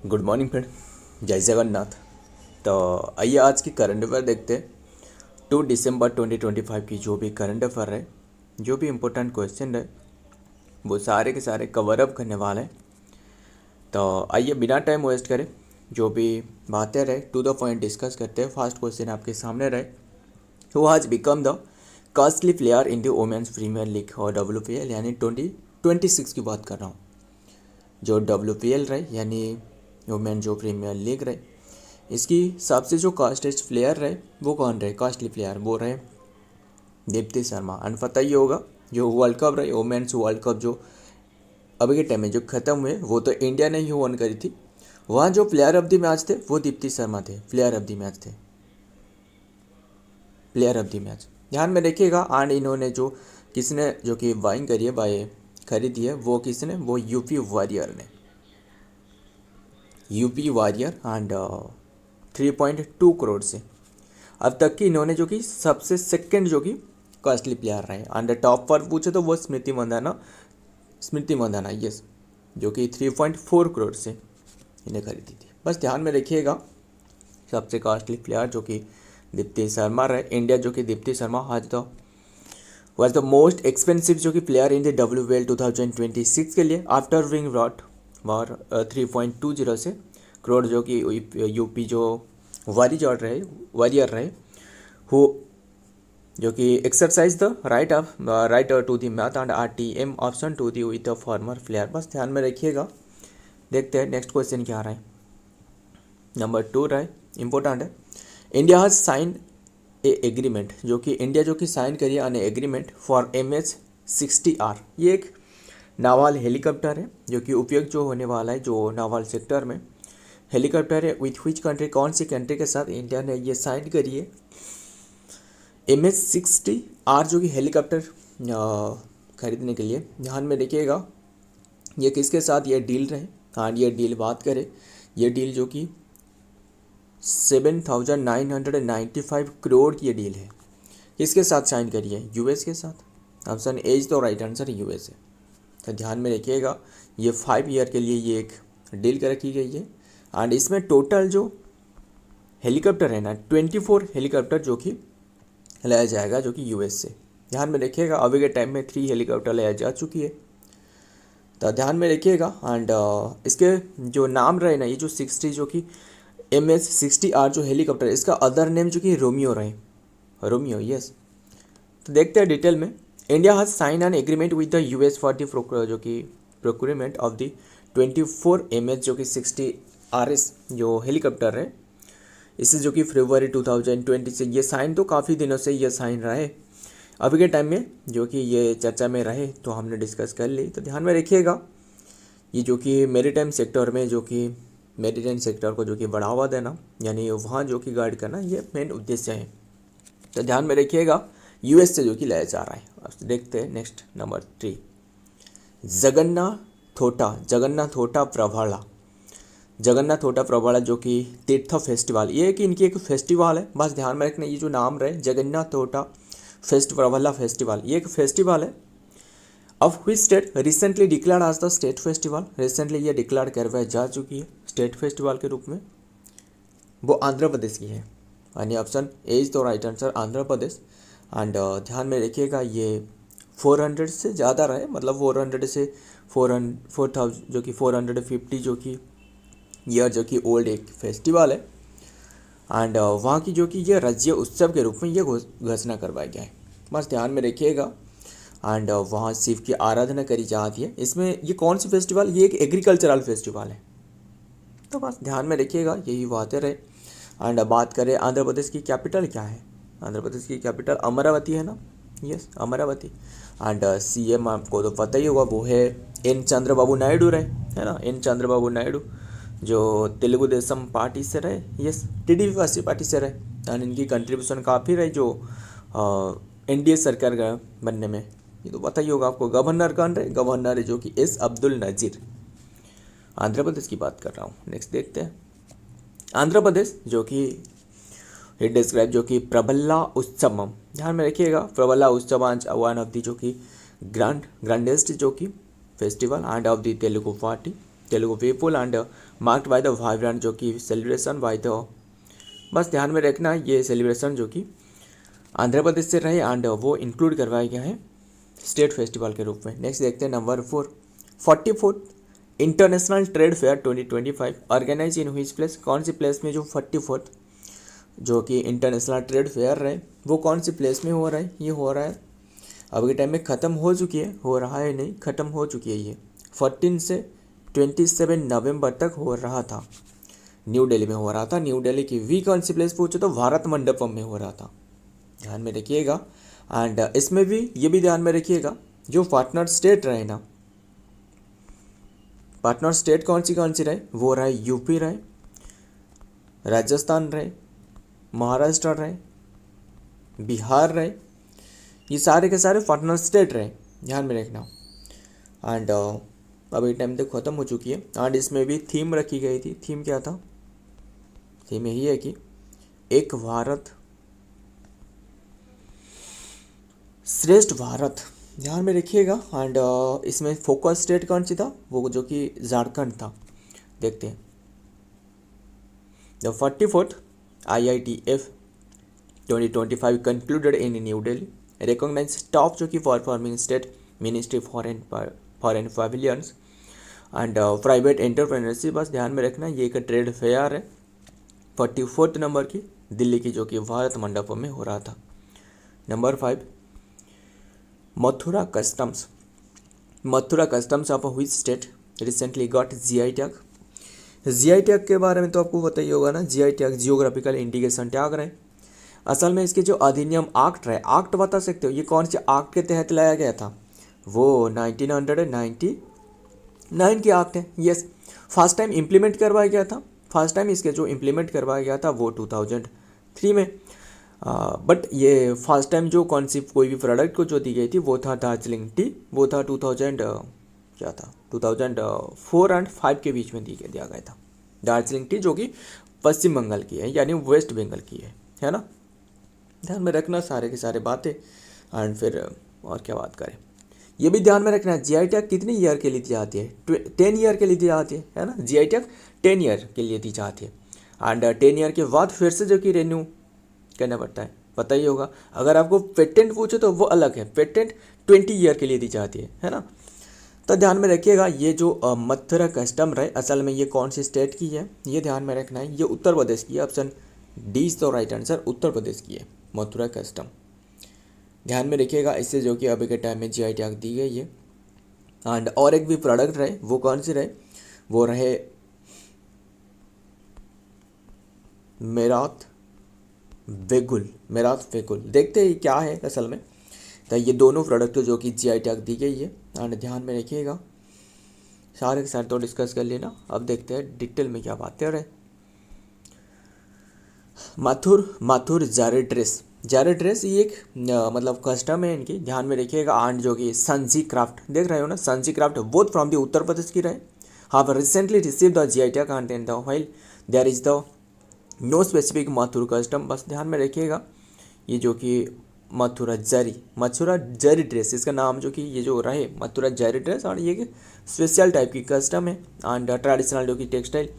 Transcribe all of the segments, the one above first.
Good morning friend, जय जगन्नाथ। तो आइए आज की करंट अफेयर देखते हैं। 2 दिसंबर 2025 की जो भी करंट अफेयर है, जो भी इम्पोर्टेंट क्वेश्चन है, वो सारे के सारे कवर अप करने वाले हैं। तो आइए बिना टाइम वेस्ट करें, जो भी बातें रहे टू द पॉइंट डिस्कस करते हैं। फर्स्ट क्वेश्चन आपके सामने रहे, who has become the costly player in the women's premier league और WPL यानी 2026 की बात कर रहा हूँ। जो WPL रहे यानी वुमेन जो प्रीमियर लीग रहे, इसकी सबसे जो कॉस्टेस्ट प्लेयर रहे वो कौन रहे? कॉस्टली प्लेयर वो रहे दीप्ति शर्मा। एंड पता ही होगा जो वर्ल्ड कप रहे, वुमेन्स वर्ल्ड कप जो अभी के टाइम में जो ख़त्म हुए, वो तो इंडिया ने ही वन करी थी। वहाँ जो प्लेयर ऑफ द मैच थे वो दीप्ति शर्मा थे, प्लेयर ऑफ द मैच थे, प्लेयर ऑफ द मैच। ध्यान में रखिएगा। एंड इन्होंने जो किसने जो कि बाइंग करी है, बाय खरीदी है, वो किसने? वो यूपी वॉरियर ने, यूपी वॉरियर। एंड 3.2 करोड़ से अब तक की इन्होंने जो कि सबसे सेकंड जो कि कॉस्टली प्लेयर रहे। एंड टॉप पर पूछे तो वो स्मृति मंदाना यस, जो कि 3.4 करोड़ से इन्हें खरीदी थी। बस ध्यान में रखिएगा, सबसे कॉस्टली प्लेयर जो कि दीप्ति शर्मा रहे। इंडिया जो कि Deepti Sharma was the most expensive जो कि प्लेयर इन द WPL 2026 के लिए आफ्टर विंग रॉट और 3.20 से करोड़ जो कि यूपी जो वॉरियर रहे हु जो कि exercise the right to the match and RTM option to the with the former player. बस ध्यान में रखिएगा। देखते हैं नेक्स्ट क्वेश्चन क्या रहा है। नंबर 2 रहा है, इंपॉर्टेंट है। India has sign a agreement, जो कि इंडिया जो कि साइन करिए अन एग्रीमेंट फॉर MH-60R। ये एक नावाल हेलीकॉप्टर है जो कि उपयोग जो होने वाला है जो नावाल सेक्टर में हेलीकॉप्टर है। विथ विच कंट्री, कौन सी कंट्री के साथ इंडिया ने ये साइन करी है? MH-60R जो कि हेलीकॉप्टर खरीदने के लिए। ध्यान में रखिएगा ये किसके साथ ये डील रहे। हाँ, ये डील बात करें, ये डील जो कि 7,995 करोड़ की ये डील है। किसके साथ साइन करी है? US के साथ। ऑप्शन ए इज तो राइट आंसर US है। तो ध्यान में रखिएगा, ये 5 ईयर के लिए ये एक डील कर रखी गई है। एंड इसमें टोटल जो हेलीकॉप्टर है ना, 24 हेलीकॉप्टर जो कि लाया जाएगा जो कि US से। ध्यान में रखिएगा, अभी के टाइम में 3 हेलीकॉप्टर लाया जा चुकी है, तो ध्यान में रखिएगा। एंड इसके जो नाम रहे ना, ये जो 60 जो कि MH-60R जो हेलीकॉप्टर, इसका अदर नेम जो कि रोमियो रहे, रोमियो यस। तो देखते हैं डिटेल में। India has sign an agreement with the US for the जो कि प्रोक्योरमेंट ऑफ द 24 MH जो कि 60RS जो हेलीकॉप्टर है, इससे जो कि फरवरी 2020 से ये साइन तो काफ़ी दिनों से ये साइन रहा है। अभी के टाइम में जो कि ये चर्चा में रहे तो हमने डिस्कस कर ली। तो ध्यान में रखिएगा, ये जो कि मेरीटाइम सेक्टर में जो कि मेरीटाइम सेक्टर को जो कि बढ़ावा देना, यानी वहाँ जो कि गाइड करना, ये मेन उद्देश्य है। तो ध्यान में रखिएगा, US से जो कि लाया जा रहा है। अब देखते हैं नेक्स्ट नंबर 3, जगन्नाथ होटा प्रभाला जो कि तीर्थ फेस्टिवल, ये कि इनकी एक फेस्टिवल है। बस ध्यान में रखना, ये जो नाम रहे जगन्नाथ होटा प्रभाला फेस्टिवल, ये एक फेस्टिवल है। Of which state recently declared as the state festival, recently ये डिक्लेयर करवाई जा चुकी है स्टेट फेस्टिवल के रूप में। वो आंध्र प्रदेश की है, यानी option A is the right answer, Andhra Pradesh. And ध्यान में रखिएगा, ये 400 से ज़्यादा रहे, मतलब 400 से 4,000 जो कि 450 जो कि ईयर जो कि ओल्ड एक फेस्टिवल है। एंड वहाँ की जो कि ये राज्य उत्सव के रूप में ये घोषणा करवाया गया है। बस ध्यान में रखिएगा। एंड वहाँ शिव की आराधना करी जाती है। इसमें ये कौन सी फेस्टिवल? ये एक एग्रीकल्चरल फेस्टिवल है। तो बस ध्यान में रखिएगा, यही बातें रहे। एंड बात करें आंध्र प्रदेश की कैपिटल क्या है? आंध्र प्रदेश की कैपिटल अमरावती है ना, यस अमरावती। एंड CM आपको तो पता ही होगा, वो है N चंद्रबाबू नायडू रहे, है ना, N चंद्रबाबू नायडू जो तेलुगु देशम पार्टी से रहे, यस TDP पार्टी से रहे। एंड इनकी कंट्रीब्यूशन काफ़ी रही जो NDA सरकार का बनने में। ये तो पता ही होगा आपको। गवर्नर कौन रहे? गवर्नर है जो कि S अब्दुल नज़ीर। आंध्र प्रदेश की बात कर रहा हूँ। नेक्स्ट देखते हैं आंध्र प्रदेश जो कि इट डिस्क्राइब जो कि प्रबला उत्सवम। ध्यान में रखिएगा, प्रबला उत्सव वन ऑफ द जो कि ग्रांडेस्ट जो कि festival end of the Telugu party Telugu people and marked by the vibrant जो कि सेलिब्रेशन बाय द, बस ध्यान में रखना ये सेलिब्रेशन जो कि आंध्र प्रदेश से रहे एंड वो इंक्लूड करवाया गया है स्टेट फेस्टिवल के रूप में। नेक्स्ट देखते हैं number 4, 44th international trade fair 2025 organize in which place, कौन सी प्लेस में जो 44th जो कि इंटरनेशनल ट्रेड फेयर रहे वो कौन सी प्लेस में हो रहा है, ये हो रहा है अभी के टाइम में ख़त्म हो चुकी है, हो रहा है नहीं ख़त्म हो चुकी है, ये 14 से 27 नवंबर तक हो रहा था, न्यू दिल्ली में हो रहा था। न्यू दिल्ली की वी कौन सी प्लेस पूछे तो भारत मंडपम में हो रहा था, ध्यान में रखिएगा। एंड इसमें भी ये भी ध्यान में रखिएगा जो पार्टनर स्टेट रहे ना, पार्टनर स्टेट कौन सी रहे, वो रहे यूपी रहे, राजस्थान रहे, महाराष्ट्र रहे, बिहार रहे, ये सारे के सारे पार्टनर स्टेट रहे, ध्यान में रखना। एंड अभी टाइम तक ख़त्म हो चुकी है। एंड इसमें भी थीम रखी गई थी, थीम क्या था, थीम यही है कि एक भारत श्रेष्ठ भारत, ध्यान में रखिएगा। एंड इसमें फोकस स्टेट कौन सी था, वो जो कि झारखंड था। देखते हैं the 44th IITF 2025 concluded in New Delhi, recognize top जो कि performing state ministry foreign pavilions and private entrepreneurship, बस ध्यान में रखना ये एक ट्रेड फेयर है 44th नंबर की दिल्ली की जो कि भारत मंडपम में हो रहा था। Number 5 Mathura customs, Mathura customs of which state recently got GI tag. GI tag के बारे में तो आपको पता ही होगा ना, GI tag geographical indication tag रहे। असल में इसके जो अधिनियम एक्ट रहे, एक्ट बता सकते हो ये कौन से एक्ट के तहत लाया गया था, वो 1999 की एक्ट है। यस, फर्स्ट टाइम इम्प्लीमेंट करवाया गया था, फर्स्ट टाइम इसके जो इम्प्लीमेंट करवाया गया था वो 2003 में। बट ये फर्स्ट टाइम जो कौन सी कोई भी प्रोडक्ट को जो दी गई थी वो था दार्जिलिंग टी, वो था 2000 क्या था 2004 एंड 5 के बीच में दिया गया था। दार्जिलिंग टी जो कि पश्चिम बंगाल की है यानी वेस्ट बंगाल की है ना, ध्यान में रखना सारे के सारे बातें। एंड फिर और क्या बात करें, ये भी ध्यान में रखना GI टैग कितने ईयर के लिए दी जाती है, 10 ईयर के लिए दी जाती है ना, GI टैग 10 ईयर के लिए दी जाती है। एंड 10 ईयर के बाद फिर से जो कि रिन्यू करना पड़ता है, पता ही होगा। अगर आपको पेटेंट पूछे तो वो अलग है, पेटेंट 20 ईयर के लिए दी जाती है ना। तो ध्यान में रखिएगा ये जो मथुरा कस्टम रहे असल में ये कौन सी स्टेट की है, ये ध्यान में रखना है, ये उत्तर प्रदेश की है। Option D is the right answer, Uttar Pradesh की है मथुरा कस्टम, ध्यान में रखिएगा। इससे जो कि अभी के टाइम में GI टैग दी गई है। एंड और एक भी प्रोडक्ट रहे, वो कौन सी रहे, वो रहे मेरात वेगुल, मेरात वेगुल। देखते हैं क्या है असल में। तो ये दोनों प्रोडक्ट जो कि GI टैग दी गई है। एंड ध्यान में रखिएगा, सारे के सारे तो डिस्कस कर लेना। अब देखते हैं डिटेल में क्या बातें रहे। Mathur Jared dress, Jared dress ये एक मतलब कस्टम है इनकी, ध्यान में रखिएगा। एंड जो कि संजी क्राफ्ट देख रहे हो ना, Sanjhi craft both from the Uttar Pradesh की रहे, have recently receive the GI tag and the while there is the no specific Mathur custom, बस ध्यान में रखिएगा। ये जो कि मथुरा जरी ड्रेस, इसका नाम जो कि ये जो रहे मथुरा जरी ड्रेस, और ये स्पेशल टाइप की कस्टम है। एंड ट्रेडिशनल जो कि textile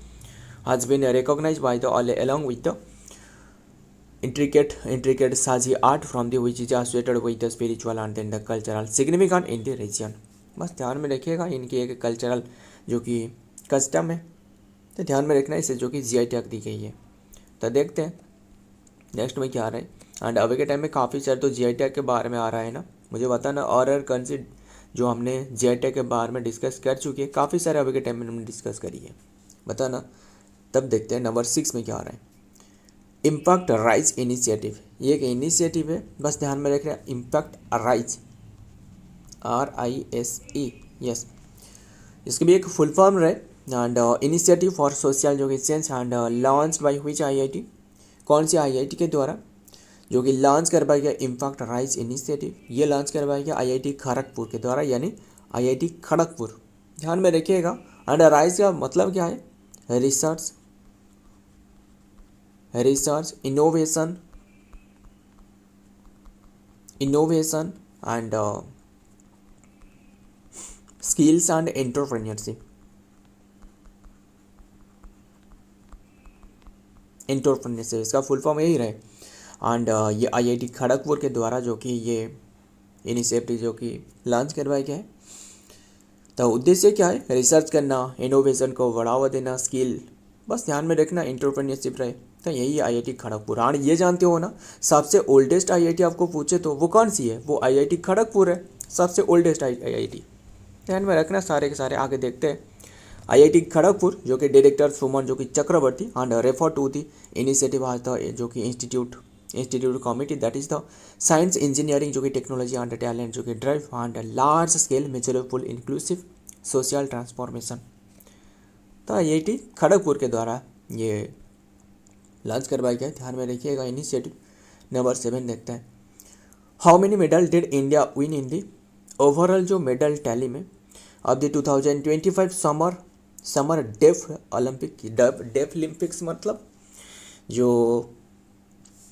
has been recognized by the all along with the intricate Saji art from the which is associated with the spiritual and then the cultural significant in the region। बस ध्यान में रखिएगा इनकी एक cultural जो कि कस्टम है, तो ध्यान में रखना इसे जो कि GI टैग दी गई है। तो देखते हैं नेक्स्ट में क्या आ रहा है। एंड अभी के टाइम में काफ़ी सारे तो GI टैग के बारे में आ रहा है ना, मुझे बताना। और कौन जो हमने GI टैग के बारे में डिस्कस कर चुके हैं, काफ़ी सारे अभी के टाइम में हमने डिस्कस करी है, बताना। तब देखते हैं नंबर 6 में क्या आ रहा है। इम्पैक्ट राइज इनिशिएटिव, ये एक इनिशिएटिव है, बस ध्यान में रख रहे हैं। इम्पैक्ट राइज RISE, यस, इसके भी एक फुल फॉर्म रहे। एंड इनिशिएटिव फॉर सोशल जो कि change and launch by which IIT, कौन सी IIT के द्वारा जो कि लॉन्च करवाया गया इम्पैक्ट राइज इनिशिएटिव, ये लॉन्च करवाया गया IIT खड़गपुर के द्वारा, यानी IIT खड़गपुर, ध्यान में रखिएगा। एंड राइज का मतलब क्या है, research innovation and skills and entrepreneurship, entrepreneurship, इसका फुल फॉर्म यही रहे। एंड ये IIT खड़गपुर के द्वारा जो कि ये इनिशिएटिव जो कि लॉन्च करवाया गया है। तो उद्देश्य क्या है, रिसर्च करना, इनोवेशन को बढ़ावा देना, स्किल, बस ध्यान में रखना, एंटरप्रेन्योरशिप रहे। तो यही IIT खड़गपुर। और ये जानते हो ना, सबसे ओल्डेस्ट IIT आपको पूछे तो वो कौन सी है, वो IIT खड़गपुर है, सबसे ओल्डेस्ट IIT। ध्यान में रखना सारे के सारे। आगे देखते हैं IIT खड़गपुर जो कि डायरेक्टर सुमन जो कि Chakravarti and refer to the initiative आज द जो कि institute committee that is the science engineering जो कि टेक्नोलॉजी एंड टैलेंट जो कि drive and large scale measurable inclusive social transformation. तो IIT खड़गपुर के द्वारा ये लॉन्च करवाया गया। ध्यान में रखिएगा। इनिशिएटिव नंबर 7 देखते हैं। How many medal did India win in the overall जो मेडल टैली में अब द 2025 समर डेफ ओलंपिक की डेफ ओलंपिक्स मतलब जो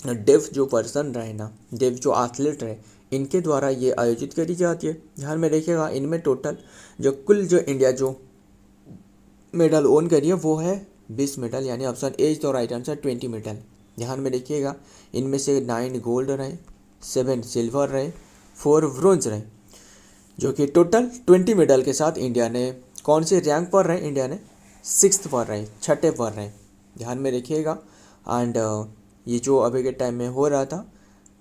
डेफ जो पर्सन रहे ना, डेफ जो एथलीट रहे, इनके द्वारा ये आयोजित करी जाती है। ध्यान में रखिएगा। इनमें टोटल जो कुल जो इंडिया जो मेडल ओन करी है वो है 20 मेडल, यानी ऑप्शन ए तो राइट आंसर 20 मेडल। ध्यान में रखिएगा। इनमें से 9 गोल्ड रहे, 7 सिल्वर रहे, 4 ब्रोंज रहे, जो कि टोटल 20 मेडल के साथ इंडिया ने कौन से रैंक पर रहे, इंडिया ने 6th पर रहे, 6ठे पर रहे। ध्यान में रखिएगा। एंड ये जो अभी के टाइम में हो रहा था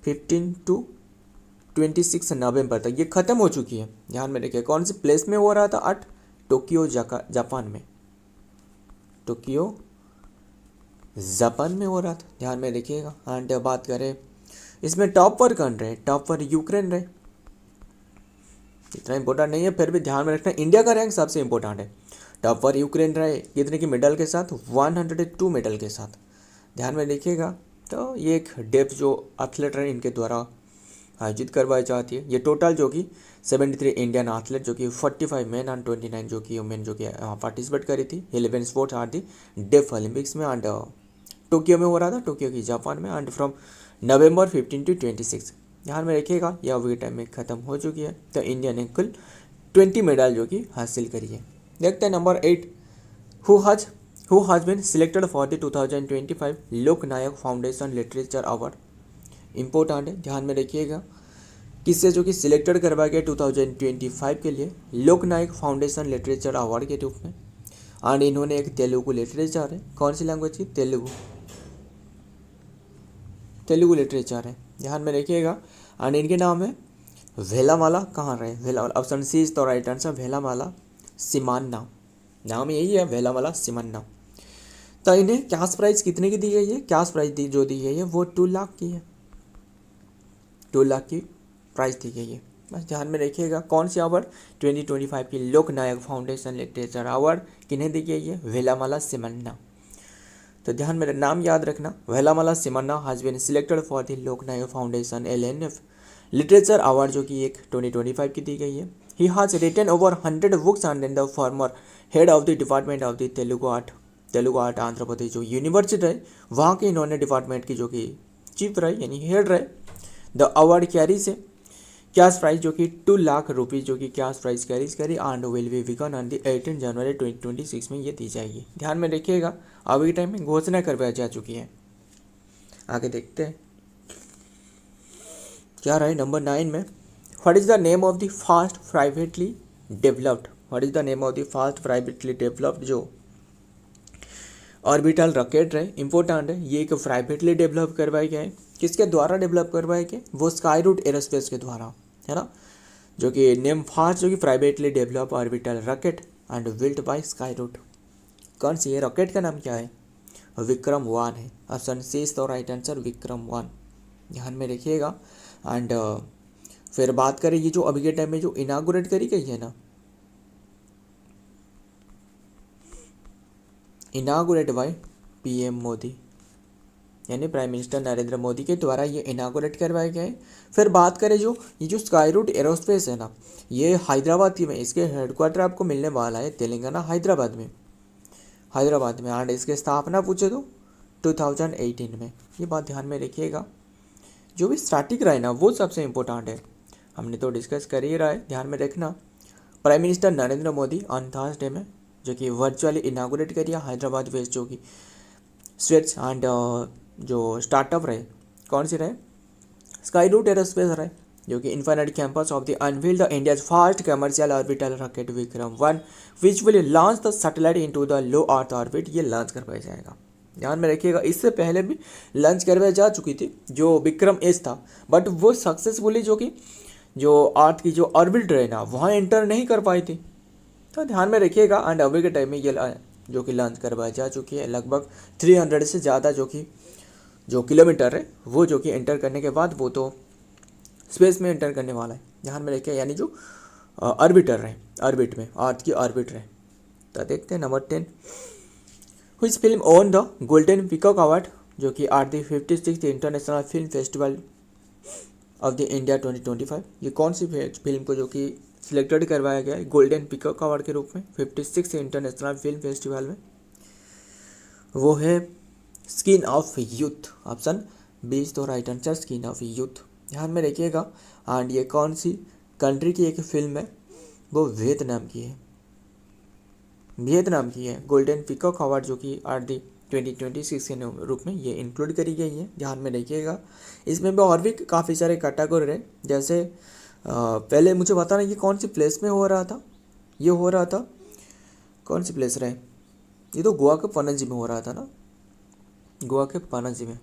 15 to 26 नवंबर तक ये ख़त्म हो चुकी है। ध्यान में रखिए। कौन से प्लेस में हो रहा था, एट टोक्यो जापान में, टोक्यो जापान में हो रहा था। ध्यान में रखिएगा। एंड बात करें इसमें टॉप पर कौन रहे, टॉप पर यूक्रेन रहे। इतना इंपॉर्टेंट नहीं है, फिर भी ध्यान में रखना, इंडिया का रैंक सबसे इंपॉर्टेंट है। टॉप पर यूक्रेन रहे, कितने की मेडल के साथ, 102 मेडल के साथ। ध्यान में रखिएगा। तो ये एक डेफ जो एथलीट रहे इनके द्वारा आयोजित करवाई जाती है। ये टोटल जो कि 73 इंडियन एथलीट जो कि 45 मेन एंड 29 जो कि वुमेन जो कि पार्टिसिपेट करी थी। 11 sports are the deaf Olympics में एंड टोक्यो में हो रहा था, टोक्यो की जापान में, एंड फ्रॉम नवंबर 15 to 26। ध्यान में रखिएगा। यह अभी टाइम में ख़त्म हो चुकी है। तो इंडिया ने कुल 20 मेडल जो कि हासिल करी है। देखते हैं number 8, who has been selected for the 2025 Loknayak foundation literature award. Important है, ध्यान में रखिएगा। किससे जो कि सिलेक्टेड करवाया गया 2025 के लिए लोकनायक फाउंडेशन लिटरेचर अवार्ड के रूप में। एंड इन्होंने एक तेलुगु लिटरेचर है, कौन सी लैंग्वेज की, तेलुगु लिटरेचर है। ध्यान में रखिएगा। एंड इनके नाम है वेलामाला, कहाँ रहे, वेलामाला, ऑप्शन सी इज तो राइट आंसर, वेलामाला सिमान्ना, नाम यही है, वेलामाला सिमान्ना। तो इन्हें कैश प्राइज कितने की दी गई है, कैश प्राइज जो दी गई है वो 2 लाख की है, 2 लाख की प्राइज दी गई है। बस ध्यान में रखिएगा। कौन सी अवार्ड, 2025 की लोकनायक फाउंडेशन लिटरेचर अवार्ड किन्हें दी गई है, वेलामाला सिमन्ना। तो ध्यान में नाम याद रखना, Velamala Simmanna has been selected for the Loknayak foundation LNF literature award जो कि एक 2025 की दी गई है। He has written over 100 books and in the former head of the department of the Telugu art Andhra Pradesh जो यूनिवर्सिटी है वहाँ के इन्होंने डिपार्टमेंट की जो कि चीफ रहे यानी हेड रहे। The award carries cash prize जो कि 2 लाख रुपीज़ जो कि कैश प्राइस कैरीज करी एंड विल बी बिकन ऑन द 18 जनवरी 2026 में ये दी जाएगी। ध्यान में रखिएगा। अभी के टाइम में घोषणा करवाई जा चुकी है। आगे देखते हैं क्या रहे नंबर 9 में। What is the name of the first privately developed, what is the name of the first privately developed जो ऑर्बिटल रॉकेट रहे, इंपॉर्टेंट है। ये एक प्राइवेटली डेवलप करवाए गए। किसके द्वारा डेवलप करवाए गए, वो स्काई रूट एरोस्पेस के द्वारा, है ना, जो कि नेम फास्ट जो कि privately develop orbital rocket and built by Skyroot. कौन सी है रॉकेट का नाम क्या है, विक्रम-1 है। Option C is the right answer, Vikram one. ध्यान में रखिएगा। एंड फिर बात करें ये जो अभी के टाइम में जो इनागोरेट करी गई है ना, इनागोरेट बाय PM मोदी यानी प्राइम मिनिस्टर नरेंद्र मोदी के द्वारा ये इनागोरेट करवाए गए। फिर बात करें जो ये जो स्काई रूट एरोस्पेस है ना, ये हैदराबाद में, इसके हेडक्वार्टर आपको मिलने वाला है तेलंगाना हैदराबाद में। एंड इसके स्थापना पूछे तो 2018 में। ये बात ध्यान में रखिएगा। जो भी स्टैटिक रहा है ना वो सबसे इम्पोर्टेंट है, हमने तो डिस्कस कर ही रहा है, ध्यान में रखना। Prime minister Narendra Modi on Thursday में जो कि वर्चुअली इनागोरेट करिए हैदराबाद वेस्ट जो कि स्वेट्स एंड जो स्टार्टअप रहे कौन सी रहे, स्काई रूट एरोस्पेस रहे, जो कि infinite campus of the unveiled the India's first commercial orbital rocket Vikram 1 which will launch the satellite into the low earth orbit. ये लॉन्च करवाया जाएगा। ध्यान में रखिएगा, इससे पहले भी लॉन्च करवाई जा चुकी थी जो विक्रम एस था, बट वो सक्सेसफुली जो अर्थ की जो ऑर्बिट रहे ना वहाँ एंटर नहीं कर पाई थी। तो ध्यान में रखिएगा। एंड अभी के टाइम में ये जो कि लॉन्च करवाई जा चुकी है, लगभग 300 से ज़्यादा जो किलोमीटर है वो जो कि एंटर करने के बाद वो तो स्पेस में एंटर करने वाला है। ध्यान में रखिए, यानी जो ऑर्बिटर रहे, ऑर्बिट में अर्थ की ऑर्बिट रहे। तो देखते हैं number 10, which film won the golden peacock award, जो कि are the 56th international film festival of the India 2025। ये कौन सी फिल्म को जो कि सिलेक्टेड करवाया गया है गोल्डन पीकॉक अवार्ड के रूप में 56 इंटरनेशनल फिल्म फेस्टिवल में, वो है स्किन ऑफ यूथ। ऑप्शन 20 तो right answer skin of youth. ध्यान में रखिएगा। एंड ये कौन सी कंट्री की एक फिल्म है, वो वियतनाम की है, वियतनाम की है। गोल्डन पीकॉक अवार्ड जो कि आर दी 2026 के रूप में ये इंक्लूड करी गई है। ध्यान में रखिएगा। इसमें भी और भी काफ़ी सारे कैटेगरी रहे, जैसे पहले मुझे बताना ये कौन सी प्लेस में हो रहा था, ये हो रहा था कौन सी प्लेस रहे, ये तो गोवा के पणजी में हो रहा था ना, गोवा के पणजी में।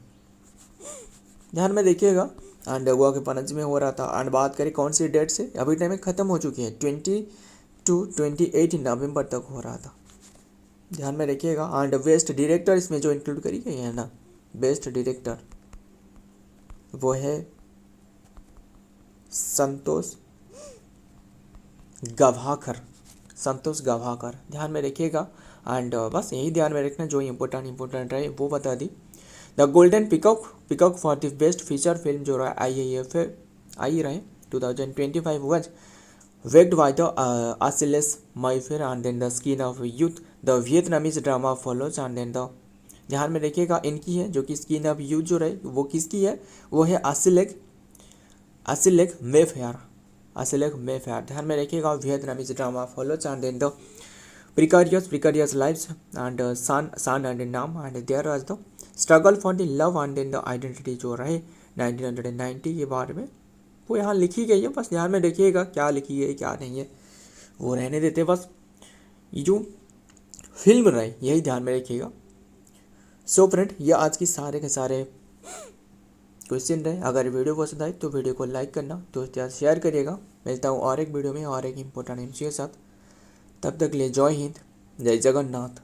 ध्यान में देखिएगा। एंड गोवा के पणजी में हो रहा था। एंड बात करें कौन सी डेट से, अभी टाइम में ख़त्म हो चुकी है, 20 to 28 नवंबर तक हो रहा था। ध्यान में रखिएगा। एंड बेस्ट डायरेक्टर इसमें जो इंक्लूड करी गई है ना, बेस्ट डायरेक्टर वो है संतोष गवाहकर, संतोष गवाहकर। ध्यान में रखिएगा। एंड बस यही ध्यान में रखना, जो इम्पोर्टेंट रहे वो बता दी। The golden peacock for the best feature film जो रहा IAF आई रहे 2025 वॉज वेक्ड बाय द आसिलेस माइफेर and then the skin of youth the Vietnamese drama follows and then the. ध्यान में रखिएगा, इनकी है जो कि स्किन ऑफ यूथ जो रहे वो किसकी है, वो है आसिलेक मेफेयर। ध्यान में रखिएगा। Vietnamese drama follows and then the precarious lives and son and नाम and there was the struggle for the love and then the identity जो रहे 1990 के बारे में वो यहाँ लिखी गई है। बस ध्यान में देखिएगा क्या लिखी है क्या नहीं है वो रहने देते, बस ये जो फिल्म रहे यही ध्यान में रखिएगा। सो फ्रेंड, ये आज की सारे के सारे क्वेश्चन रहे। अगर वीडियो पसंद आए तो वीडियो को लाइक करना, दोस्तों शेयर करिएगा। मिलता हूँ और एक वीडियो में और एक इम्पोर्टेंट इश्यू के साथ। तब तक के लिए जय हिंद, जय जगन्नाथ।